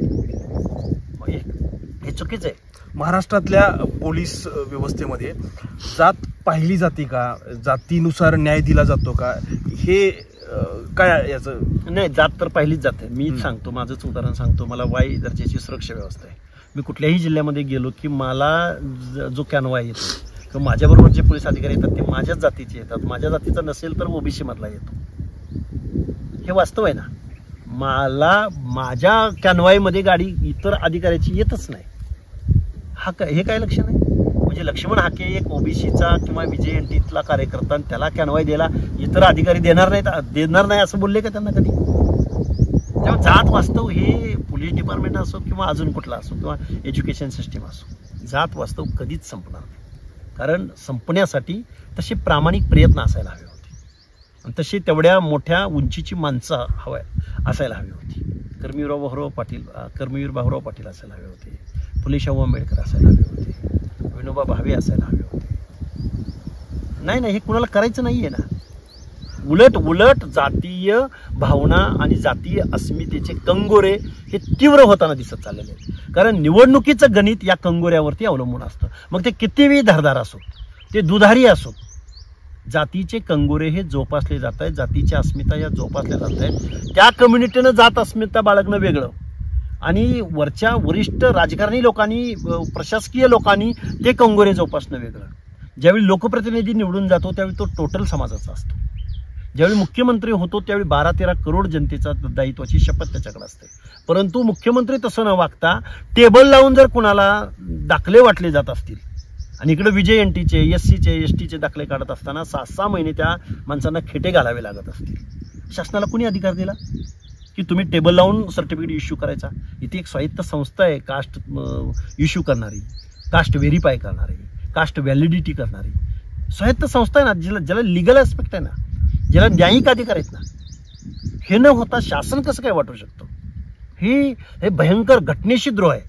हे चुकीचं आहे. महाराष्ट्रातल्या पोलीस व्यवस्थेमध्ये जात पाहिली जाते का? जातीनुसार न्याय दिला जातो का? हे काय याचं? नाही, जात तर पाहिलीच जाते. मीच सांगतो, माझंच उदाहरण सांगतो. मला Y दर्जाची सुरक्षा व्यवस्था आहे. मी कुठल्याही जिल्ह्यामध्ये गेलो की मला जो कॅनवाय येतो किंवा माझ्याबरोबर जे पोलीस अधिकारी येतात ते माझ्याच जातीचे येतात. माझ्या जातीचा नसेल तर OBC मधला येतो. हे वास्तव आहे ना. मला माझ्या कॅनवायमध्ये गाडी इतर अधिकाऱ्याची येतच नाही. हे काय लक्षण आहे? म्हणजे लक्ष्मण हाके एक ओबीसीचा किंवा विजय एनटीतला कार्यकर्ता, त्याला कॅनवाय द्यायला इतर अधिकारी देणार नाही असं बोलले का त्यांना कधी? तेव्हा जात वास्तव हे पोलीस डिपार्टमेंट असो किंवा अजून कुठला असो किंवा एज्युकेशन सिस्टीम असो, जात वास्तव कधीच संपणार नाही. कारण संपण्यासाठी तसे प्रामाणिक प्रयत्न असायला हवे होते आणि तशी तेवढ्या मोठ्या उंचीची माणसं असायला हवी होती. कर्मवीर बाबूराव पाटील असायला हवे होते, फुलेशाहू आंबेडकर असायला हवे होते, विनोबा भावे असायला हवे होते. नाही, हे कुणाला करायचं नाहीये ना. उलट जातीय भावना आणि जातीय अस्मितेचे कंगोरे हे तीव्र होताना दिसत चाललेले आहेत. कारण निवडणुकीचं गणित या कंगोऱ्यावरती अवलंबून असतं. मग ते कितीही धारदार असो, ते दुधारी असो, जातीचे कंगोरे हे जोपासले जात आहेत, जातीच्या अस्मिता या जोपासल्या जात आहेत. त्या कम्युनिटीनं जात अस्मिता बाळगणं वेगळं आणि वरिष्ठ राजकारणी लोकांनी, प्रशासकीय लोकांनी ते कंगोरे जोपासणं वेगळं. ज्यावेळी लोकप्रतिनिधी निवडून जातो त्यावेळी तो टोटल समाजाचा असतो. ज्यावेळी मुख्यमंत्री होतो त्यावेळी 12-13 करोड जनतेचा दायित्वाची शपथ त्याच्याकडे असते. परंतु मुख्यमंत्री तसं न वागता टेबल लावून जर कुणाला दाखले वाटले जात असतील आणि इकडे विजय एनटीचे, एससीचे, एसटीचे दाखले काढत असताना 6-6 महिने त्या माणसांना खेटे घालावे लागत असतील, शासनाला कुणी अधिकार दिला की तुम्ही टेबल लावून सर्टिफिकेट इश्यू करायचा? इथे एक स्वायत्त संस्था आहे कास्ट इश्यू करणारी, कास्ट व्हेरीफाय करणारी, कास्ट व्हॅलिडिटी करणारी स्वायत्त संस्था आहे ना, ज्याला लिगल ॲस्पेक्ट आहे ना, ज्याला न्यायिक अधिकार आहेत ना. हे न होता शासन कसं काय वाटू शकतं? हे भयंकर घटनेशी द्रोह आहे.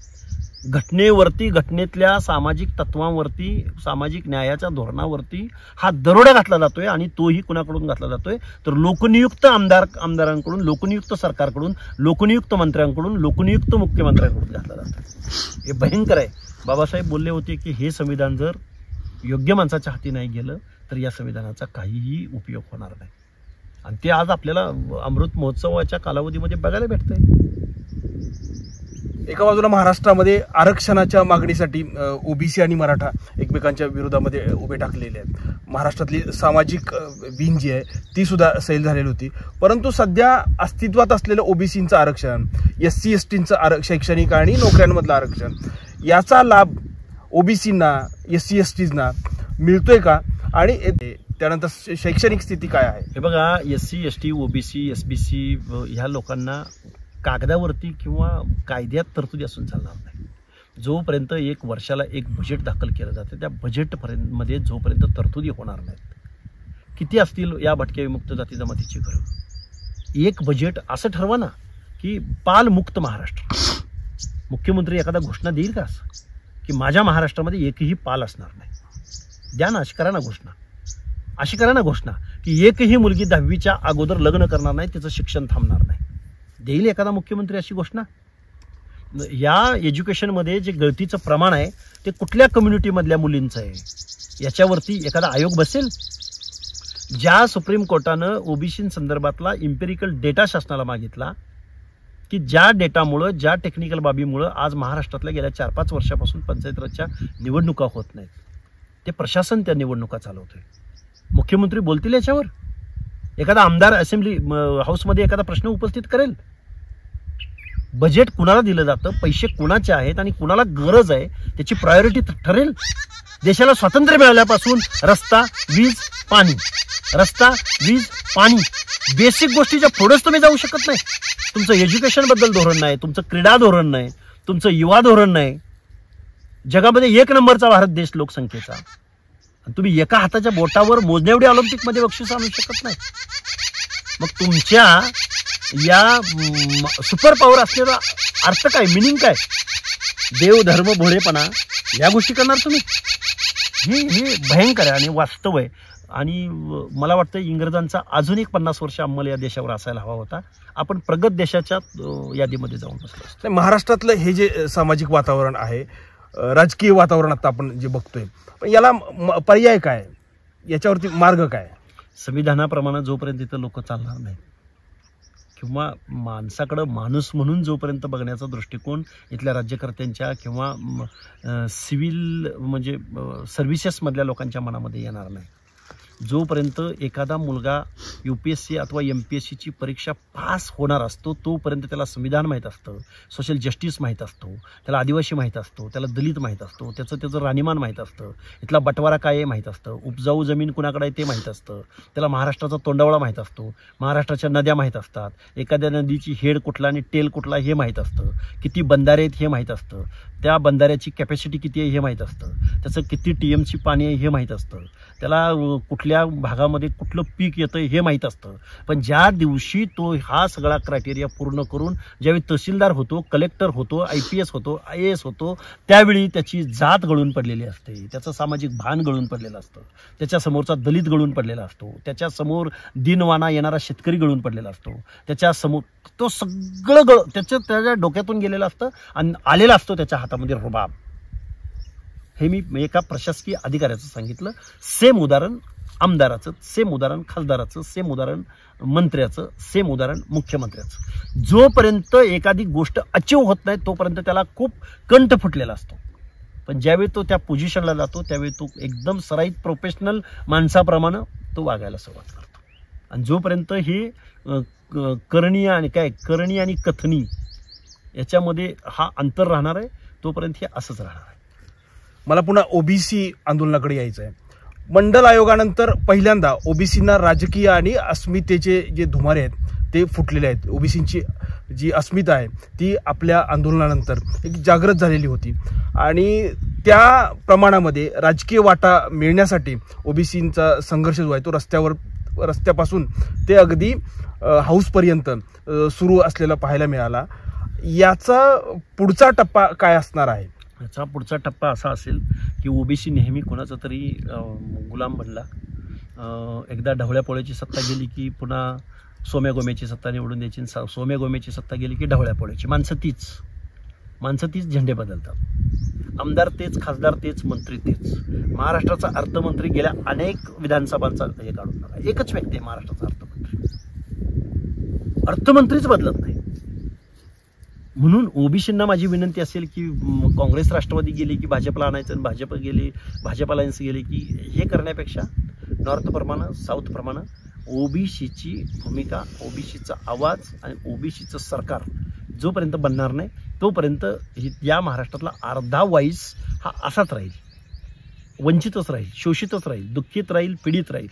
घटनेवरती, घटनेतल्या सामाजिक तत्वांवरती, सामाजिक न्यायाच्या धोरणावरती हा दरोडा घातला जातोय आणि तोही कुणाकडून घातला जातोय? तर लोकनियुक्त आमदारांकडून, लोकनियुक्त सरकारकडून, लोकनियुक्त मंत्र्यांकडून, लोकनियुक्त मुख्यमंत्र्यांकडून घातला जातोय. हे भयंकर आहे. बाबासाहेब बोलले होते की हे संविधान जर योग्य माणसाच्या हाती नाही गेलं तर या संविधानाचा काहीही उपयोग होणार नाही. आणि ते आज आपल्याला अमृत महोत्सवाच्या कालावधीमध्ये बघायला भेटतंय. एका बाजूला महाराष्ट्रामध्ये आरक्षणाच्या मागणीसाठी ओबीसी आणि मराठा एकमेकांच्या विरोधामध्ये उभे टाकलेले आहेत. महाराष्ट्रातली सामाजिक विंग जी आहे ती सुद्धा सैल झालेली होती. परंतु सध्या अस्तित्वात असलेलं ओबीसीचं आरक्षण, एससी एसटीचं शैक्षणिक आणि नोकऱ्यांमधलं आरक्षण, याचा लाभ ओबीसींना, एससी एसटीजना मिळतोय का? आणि त्यानंतर शैक्षणिक स्थिती काय आहे? हे बघा, एससी एसटी, ओबीसी, एसबीसी ह्या लोकांना कागदावरती किंवा कायद्यात तरतुदी असून चालणार नाही. जोपर्यंत एक वर्षाला एक बजेट दाखल केलं जातं त्या बजेटमध्ये जोपर्यंत तरतुदी होणार नाहीत, किती असतील या भटक्या विमुक्त जाती जमातीची घरं, एक बजेट असं ठरवा ना की पालमुक्त महाराष्ट्र. मुख्यमंत्री एखादा घोषणा देईल का असं की माझ्या महाराष्ट्रामध्ये एकही पाल असणार नाही? द्या ना, अशी करा ना घोषणा की एकही मुलगी 10वीच्या अगोदर लग्न करणार नाही, तिचं शिक्षण थांबणार नाही. देईल एखादा मुख्यमंत्री अशी घोषणा? या एज्युकेशनमध्ये जे गळतीचं प्रमाण आहे ते कुठल्या कम्युनिटीमधल्या मुलींचं आहे याच्यावरती एखादा आयोग बसेल? ज्या सुप्रीम कोर्टानं ओबीसी संदर्भातला इम्पेरिकल डेटा शासनाला मागितला की ज्या डेटामुळं, ज्या टेक्निकल बाबीमुळं आज महाराष्ट्रातल्या गेल्या 4-5 वर्षापासून पंचायत राजच्या निवडणुका होत नाहीत, ते प्रशासन त्या निवडणुका चालवतोय. मुख्यमंत्री बोलतील याच्यावर? एखादा आमदार असेंब्ली हाऊसमध्ये एखादा प्रश्न उपस्थित करेल? बजेट कुणाला दिलं जातं, पैसे कुणाचे आहेत आणि कुणाला गरज आहे त्याची प्रायोरिटी ठरेल. देशाला स्वातंत्र्य मिळाल्यापासून रस्ता, वीज, पाणी बेसिक गोष्टीच्या पुढेच तुम्ही जाऊ शकत नाही. तुमचं एज्युकेशन बद्दल धोरण नाही, तुमचं क्रीडा धोरण नाही, तुमचं युवा धोरण नाही. जगामध्ये 1 नंबरचा भारत देश लोकसंख्येचा, तुम्ही एका हाताच्या बोटावर मोजण्याएवढी ऑलिम्पिकमध्ये बक्षीस आणू शकत नाही. मग तुमच्या या सुपर पॉवर असलेला अर्थ काय, मिनिंग काय? देव, धर्म, भोळेपणा या गोष्टी करणार तुम्ही? हे भयंकर आहे आणि वास्तव आहे. आणि मला वाटतं इंग्रजांचा अजून एक 50 वर्ष अंमल या देशावर असायला हवा होता. आपण प्रगत देशाच्या यादीमध्ये जाऊन बसलो. महाराष्ट्रातलं हे जे सामाजिक वातावरण आहे, राजकीय वातावरण आता आपण जे बघतोय, पण याला पर्याय काय, याच्यावरती मार्ग काय? संविधानाप्रमाणे जोपर्यंत इथं लोक चालणार नाही किंवा माणसाकडं माणूस म्हणून जोपर्यंत बघण्याचा दृष्टिकोन इथल्या राज्यकर्त्यांच्या किंवा सिव्हिल म्हणजे सर्व्हिसेसमधल्या लोकांच्या मनामध्ये येणार नाही, जोपर्यंत एखादा मुलगा UPSC अथवा MPSCची परीक्षा पास होणार असतो तोपर्यंत त्याला संविधान माहीत असतं, सोशल जस्टिस माहीत असतो, त्याला आदिवासी माहीत असतो, त्याला दलित माहीत असतो, त्याचं राहणीमान माहीत असतं, इथला बटवारा काय आहे माहीत असतं, उपजाऊ जमीन कुणाकडे आहे ते माहीत असतं, त्याला महाराष्ट्राचा तोंडावळा माहीत असतो, महाराष्ट्राच्या नद्या माहीत असतात, एखाद्या नदीची हेड कुठला आणि टेल कुठला हे माहीत असतं, किती बंधारे आहेत हे माहीत असतं, त्या बंधाऱ्याची कॅपॅसिटी किती आहे हे माहीत असतं, त्याचं किती TMची पाणी आहे हे माहीत असतं, त्याला कुठल्या भागामध्ये कुठलं पीक येतं हे माहीत असतं. पण ज्या दिवशी तो हा सगळा क्रायटेरिया पूर्ण करून ज्यावेळी तहसीलदार होतो, कलेक्टर होतो, IPS होतो, IAS होतो, त्यावेळी त्याची जात गळून पडलेली असते, त्याचं सामाजिक भान गळून पडलेलं असतं, त्याच्यासमोरचा दलित गळून पडलेला असतो, त्याच्यासमोर दिनवाना येणारा शेतकरी गळून पडलेला असतो, त्याच्यासमोर तो सगळं त्याच्या डोक्यातून गेलेलं असतं आणि आलेला असतो त्याच्या हातामध्ये रुबाब. हे मी एका प्रशासकीय अधिकाऱ्याचं सांगितलं. सेम उदाहरण आमदाराचं, सेम उदाहरण खासदाराचं, सेम उदाहरण मंत्र्याचं, सेम उदाहरण मुख्यमंत्र्याचं. जोपर्यंत एखादी गोष्ट अचीव होत नाही तोपर्यंत त्याला खूप कंठ फुटलेला असतो. पण ज्यावेळी तो त्या पोझिशनला जातो त्यावेळी तो एकदम सराईत प्रोफेशनल माणसाप्रमाणे तो वागायला सुरुवात करतो. आणि जोपर्यंत हे करणी आणि कथनी याच्यामध्ये हा अंतर राहणार आहे तोपर्यंत हे असंच राहणार आहे. मला पुन्हा OBC आंदोलनाकडे यायचं आहे. मंडल आयोगानंतर पहिल्यांदा OBCंना राजकीय आणि अस्मितेचे जे धुमारे आहेत ते फुटलेले आहेत. OBCंची जी अस्मिता आहे ती आपल्या आंदोलनानंतर एक जागृत झालेली होती आणि त्या प्रमाणामध्ये राजकीय वाटा मिळण्यासाठी OBCंचा संघर्ष जो आहे तो रस्त्यापासून ते अगदी हाऊसपर्यंत सुरू असलेला पाहायला मिळाला. याचा पुढचा टप्पा काय असणार आहे? याचा पुढचा टप्पा असा असेल की OBC नेहमी कोणाचा तरी गुलाम बनला. एकदा ढवळ्या पोळ्याची सत्ता गेली की पुन्हा सोम्या गोम्याची सत्ता निवडून द्यायची, सोम्या गोम्याची सत्ता गेली की ढवळ्या पोळ्याची. माणसं तीच झेंडे बदलतात. आमदार तेच, खासदार तेच, मंत्री तेच. महाराष्ट्राचा अर्थमंत्री गेल्या अनेक विधानसभांचा हे काढून टाका, एकच व्यक्ती आहे महाराष्ट्राचा अर्थमंत्रीच बदलत नाही. म्हणून OBCंना माझी विनंती असेल की काँग्रेस राष्ट्रवादी गेली की भाजपला आणायचं आणि भाजप अलायन्स गेली की हे करण्यापेक्षा नॉर्थ प्रमाणे साऊथ प्रमाणे OBCची भूमिका, OBCचा आवाज आणि OBCचं सरकार जोपर्यंत बनणार नाही तोपर्यंत या महाराष्ट्रातला अर्धा वाईस हा असाच राहील, वंचितच राहील, शोषितच राहील, दुःखित राहील, पीडित राहील.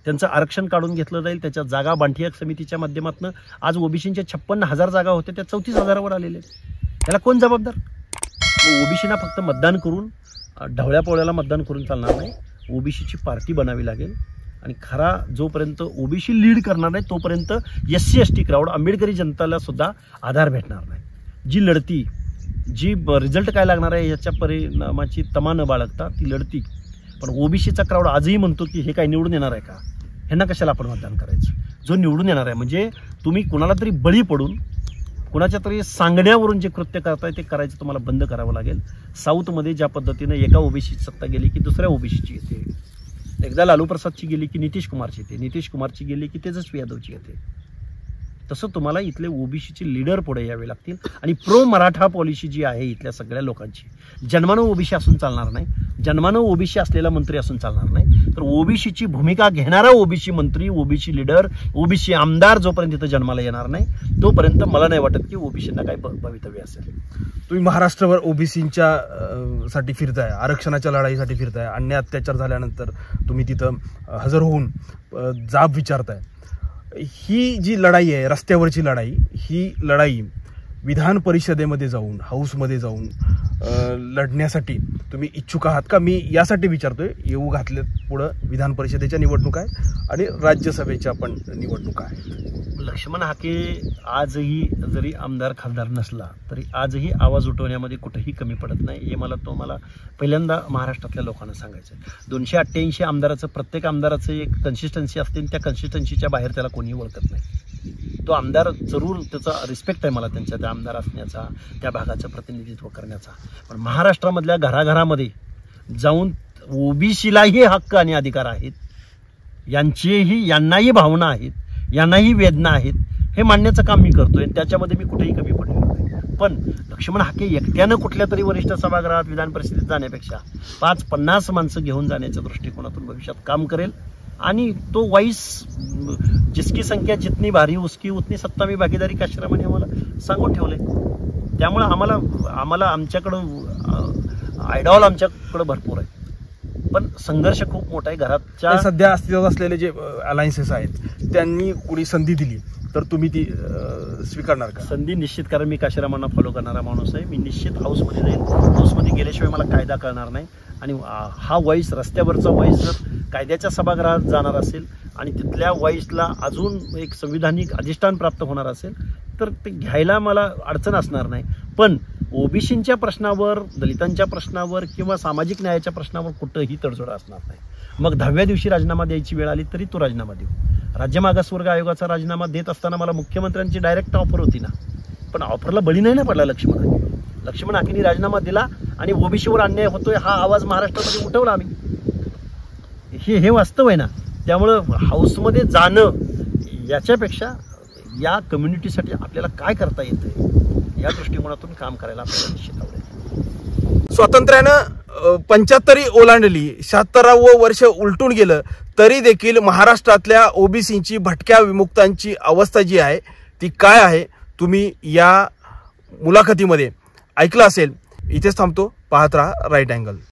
त्यांचं आरक्षण काढून घेतलं जाईल. त्याच्या जागा बांठियाक समितीच्या माध्यमातून आज OBCंच्या 56,000 जागा होत्या त्या 34,000वर आलेल्या आहेत. त्याला कोण जबाबदार? OBCना फक्त मतदान करून ढवळ्या पोळ्याला मतदान करून चालणार नाही. OBCची पार्टी बनावी लागेल आणि खरा जोपर्यंत OBC लीड करणार नाही तोपर्यंत SC ST क्राऊड, आंबेडकरी जनताला सुद्धा आधार भेटणार नाही. जी लढती, जी रिझल्ट काय लागणार आहे याच्या परिणामाची तमा न बाळगता ती लढती. पण OBCचा क्राऊड आजही म्हणतो की हे काय निवडून येणार आहे का, ह्यांना कशाला आपण मतदान करायचं. जो निवडून येणार आहे म्हणजे तुम्ही कुणाला तरी बळी पडून कुणाच्या तरी सांगण्यावरून जे कृत्य करताय ते करायचं तुम्हाला बंद करावं लागेल. साऊथमध्ये ज्या पद्धतीनं एका OBCची सत्ता गेली की दुसऱ्या OBCची येते, एकदा लालू प्रसादची गेली की नितीश कुमारची येते, नितीश कुमारची गेली की तेजस्वी यादवची येते. तसं तुम्हाला इथले OBCचे लीडर पुढे यावे लागतील आणि प्रो मराठा पॉलिसी जी आहे इथल्या सगळ्या लोकांची, जन्मानं OBC असून चालणार नाही, जन्मानं OBC असलेला मंत्री असून चालणार नाही. तर OBCची भूमिका घेणारा OBC मंत्री, OBC लीडर, OBC आमदार जोपर्यंत इथं जन्माला येणार नाही तोपर्यंत मला नाही वाटत की OBCंना काय भवितव्य असेल. तुम्ही महाराष्ट्रावर OBCंच्या साठी फिरताय, आरक्षणाच्या लढाईसाठी फिरताय, अन्याय अत्याचार झाल्यानंतर तुम्ही तिथं हजर होऊन जाब विचारताय. ही जी लढाई आहे, रस्त्यावरची लढाई, ही लढाई विधान परिषदेमध्ये जाऊन, हाऊसमध्ये जाऊन लढण्यासाठी तुम्ही इच्छुक आहात का? मी यासाठी विचारतोय, येऊ घातले पुढं विधान परिषदेच्या निवडणुका आहे आणि राज्यसभेच्या पण निवडणुका आहेत. लक्ष्मण हाके आजही जरी आमदार खासदार नसला तरी आजही आवाज उठवण्यामध्ये कुठेही कमी पडत नाही. हे मला पहिल्यांदा महाराष्ट्रातल्या लोकांना सांगायचं आहे. 288 आमदाराचं, प्रत्येक आमदाराचं एक कन्सिस्टन्सी असते आणि त्या कन्सिस्टन्सीच्या बाहेर त्याला कोणीही ओळखत नाही. तो आमदार जरूर, त्याचा रिस्पेक्ट आहे मला त्यांच्या त्या आमदार असण्याचा, त्या भागाचं प्रतिनिधित्व करण्याचा. पण महाराष्ट्रामधल्या घराघरामध्ये जाऊन OBCलाही हक्क आणि अधिकार आहेत, यांनाही भावना आहेत, यांनाही वेदना आहेत, हे मांडण्याचं काम मी करतोय. त्याच्यामध्ये मी कुठेही कमी पडलेलो नाही. पण लक्ष्मण हाके एकट्यानं कुठल्या तरी वरिष्ठ सभागृहात विधान परिषदेत जाण्यापेक्षा 5-50 माणसं घेऊन जाण्याच्या दृष्टिकोनातून भविष्यात काम करेल आणि तो वाईस जिसकी संख्या जितनी भारी उसकी उतनी सत्ता में भागीदारी काशीरामाने आम्हाला सांगून ठेवले. त्यामुळे आम्हाला आमच्याकडं आयडॉल आमच्याकडं भरपूर आहे, पण संघर्ष खूप मोठा आहे. घराच्या सध्या अस्तित्वात असलेले जे अलायन्सेस आहेत त्यांनी कुणी संधी दिली तर तुम्ही ती स्वीकारणार का? संधी निश्चित, कारण मी काशीरामांना फॉलो करणारा माणूस आहे. मी निश्चित हाऊसमध्ये जाईल. हाऊसमध्ये गेल्याशिवाय मला कायदा कळणार नाही. आणि हा वॉईस, रस्त्यावरचा वॉईस जर कायद्याच्या सभागृहात जाणार असेल आणि तिथल्या वॉईसला अजून एक संविधानिक अधिष्ठान प्राप्त होणार असेल तर ते घ्यायला मला अडचण असणार नाही. पण ओबीसींच्या प्रश्नावर, दलितांच्या प्रश्नावर किंवा सामाजिक न्यायाच्या प्रश्नावर कुठंही तडजोड असणार नाही. मग 10व्या दिवशी राजीनामा द्यायची वेळ आली तरी तो राजीनामा देऊ. राज्य मागासवर्ग आयोगाचा राजीनामा देत असताना मला मुख्यमंत्र्यांची डायरेक्ट ऑफर होती ना, पण ऑफरला बळी नाही ना पडला लक्ष्मण हाकेंनी राजीनामा दिला आणि ओबीसीवर अन्याय होतोय हा आवाज महाराष्ट्रामध्ये उठवला आम्ही. हे वास्तव आहे ना. त्यामुळं हाऊसमध्ये जाणं याच्यापेक्षा या कम्युनिटीसाठी आपल्याला काय करता येतं या दृष्टिकोनातून काम करायला आपल्याला निश्चित आवडेल. स्वातंत्र्यानं 75 ओलांडली, 76वं वर्ष उलटून गेलं तरी देखील महाराष्ट्रातल्या ओबीसींची, भटक्या विमुक्तांची अवस्था जी आहे ती काय आहे तुम्ही या मुलाखतीमध्ये ऐकलं असेल. इथेच थांबतो. पाहत राहा राईट अँगल.